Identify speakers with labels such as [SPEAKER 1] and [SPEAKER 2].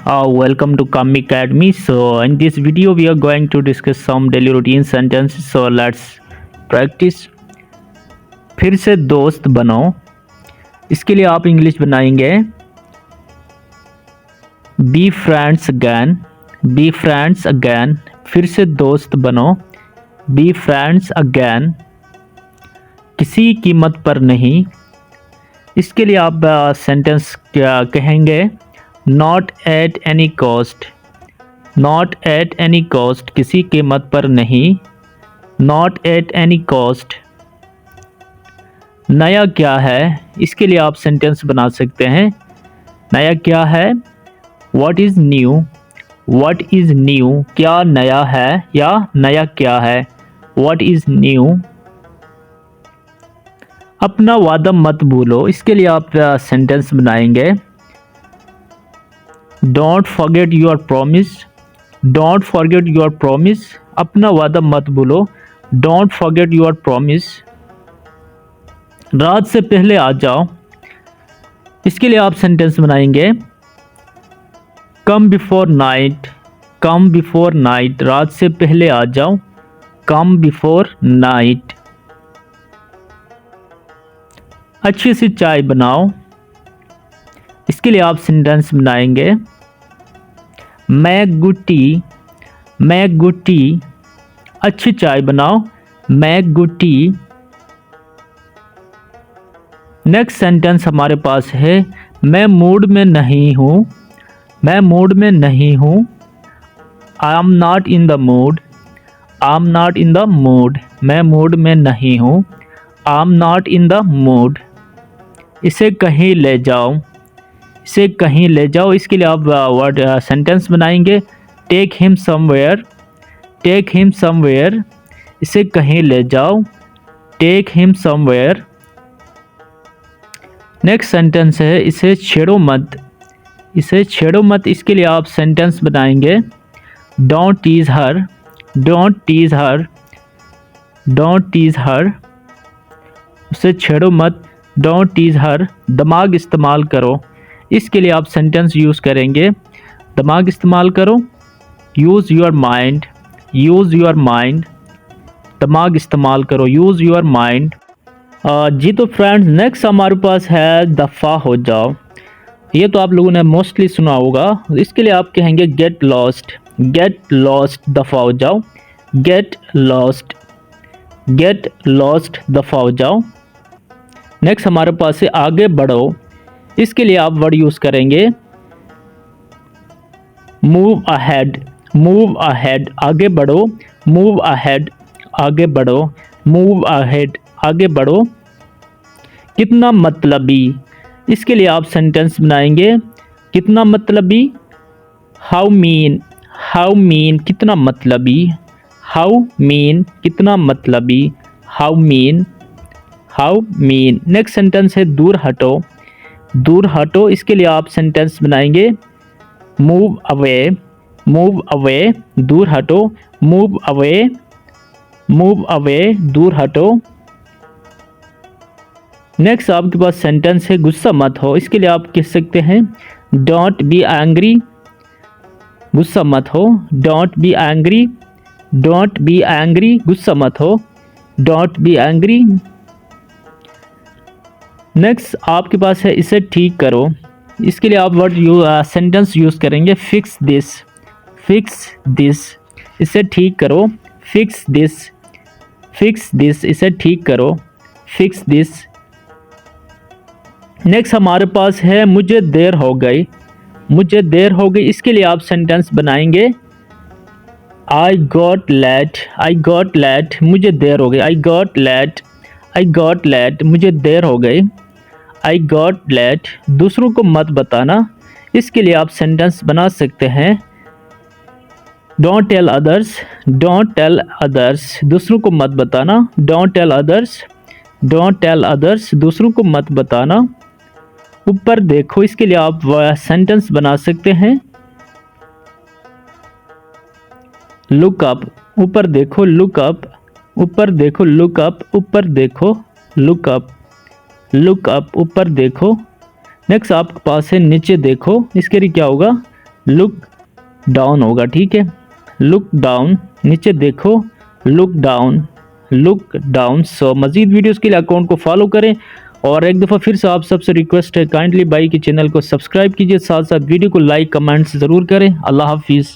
[SPEAKER 1] Welcome to Kami Academy. So in this video we are going to discuss some daily routine sentences. So let's practice. फिर से दोस्त बनो. इसके लिए आप इंग्लिश बनाएंगे Be friends again. Be friends again. फिर से दोस्त बनो. Be friends again. किसी कीमत पर नहीं. इसके लिए आप सेंटेंस क्या कहेंगे Not at any cost. Not at any cost. किसी कीमत पर नहीं. Not at any cost. नया क्या है. इसके लिए आप सेंटेंस बना सकते हैं नया क्या है What is new. What is new. क्या नया है या नया क्या है What is new. अपना वादा मत भूलो. इसके लिए आप सेंटेंस बनाएंगे Don't forget your promise. Don't forget your promise. अपना वादा मत भूलो. Don't forget your promise. रात से पहले आ जाओ. इसके लिए आप सेंटेंस बनाएंगे Come before night. Come before night. रात से पहले आ जाओ. Come before night. अच्छी सी चाय बनाओ. इसके लिए आप सेंटेंस बनाएंगे मैं गुटी अच्छी चाय बनाओ मैं गुटी. नेक्स्ट सेंटेंस हमारे पास है मैं मूड में नहीं हूँ. मैं मूड में नहीं हूँ. I am not in the mood. I am not in the mood. मैं मूड में नहीं हूँ. I am not in the mood. इसे कहीं ले जाओ. इसे कहीं ले जाओ. इसके लिए आप वर्ड सेंटेंस बनाएंगे take him somewhere. Take him somewhere. इसे कहीं ले जाओ. Take him somewhere. Next sentence है इसे छेड़ो मत. इसे छेड़ो मत. इसके लिए आप सेंटेंस बनाएंगे don't tease her. Don't tease her. Don't tease her. उसे छेड़ो मत. Don't tease her. दिमाग इस्तेमाल करो. इसके लिए आप सेंटेंस यूज़ करेंगे दिमाग इस्तेमाल करो. Use your mind. Use your mind. दिमाग इस्तेमाल करो. Use your mind. जी तो फ्रेंड्स नेक्स्ट हमारे पास है दफ़ा हो जाओ. ये तो आप लोगों ने मोस्टली सुना होगा. इसके लिए आप कहेंगे गेट लॉस्ट. Get lost. दफ़ा हो जाओ. Get lost. Get lost. दफ़ा हो जाओ. नेक्स्ट हमारे पास है आगे बढ़ो. इसके लिए आप वर्ड यूज़ करेंगे मूव अहेड. Move ahead. आगे बढ़ो. Move ahead. आगे बढ़ो. Move ahead. आगे बढ़ो. कितना मतलबी. इसके लिए आप सेंटेंस बनाएंगे कितना मतलबी. How mean. How mean. कितना मतलबी. How mean. कितना मतलबी. How mean. How mean. Next sentence है दूर हटो. दूर हटो. इसके लिए आप सेंटेंस बनाएंगे मूव अवे. Move away. दूर हटो. Move away. Move away. दूर हटो. नेक्स्ट आपके पास सेंटेंस है गुस्सा मत हो. इसके लिए आप कह सकते हैं डोंट बी एंग्री. गुस्सा मत हो. Don't be angry. Don't be angry. गुस्सा मत हो. Don't be angry. नेक्स्ट आपके पास है इसे ठीक करो. इसके लिए आप वर्ड सेंटेंस यूज़ करेंगे फिक्स दिस. Fix this. इसे ठीक करो. Fix this. Fix this. इसे ठीक करो. Fix this. नेक्स्ट हमारे पास है मुझे देर हो गई. मुझे देर हो गई. इसके लिए आप सेंटेंस बनाएंगे I got late. I got late. मुझे देर हो गई. I got late. I got late. मुझे देर हो गई. I got late. दूसरों को मत बताना. इसके लिए आप सेंटेंस बना सकते हैं don't tell others. Don't tell others. दूसरों को मत बताना. Don't tell others. Don't tell others. दूसरों को मत बताना. ऊपर देखो. इसके लिए आप सेंटेंस बना सकते हैं लुक अप. ऊपर देखो. Look up. ऊपर देखो. Look up. ऊपर देखो. Look up. Look up. ऊपर देखो. नेक्स्ट आपके पास है नीचे देखो. इसके लिए क्या होगा लुक डाउन होगा, ठीक है, लुक डाउन, नीचे देखो, लुक डाउन। सो मज़ीद वीडियोस के लिए अकाउंट को फॉलो करें, और एक दफ़ा फिर से आप सबसे रिक्वेस्ट है, काइंडली भाई के चैनल को सब्सक्राइब कीजिए, साथ साथ वीडियो को लाइक कमेंट्स ज़रूर करें। अल्लाह हाफिज़।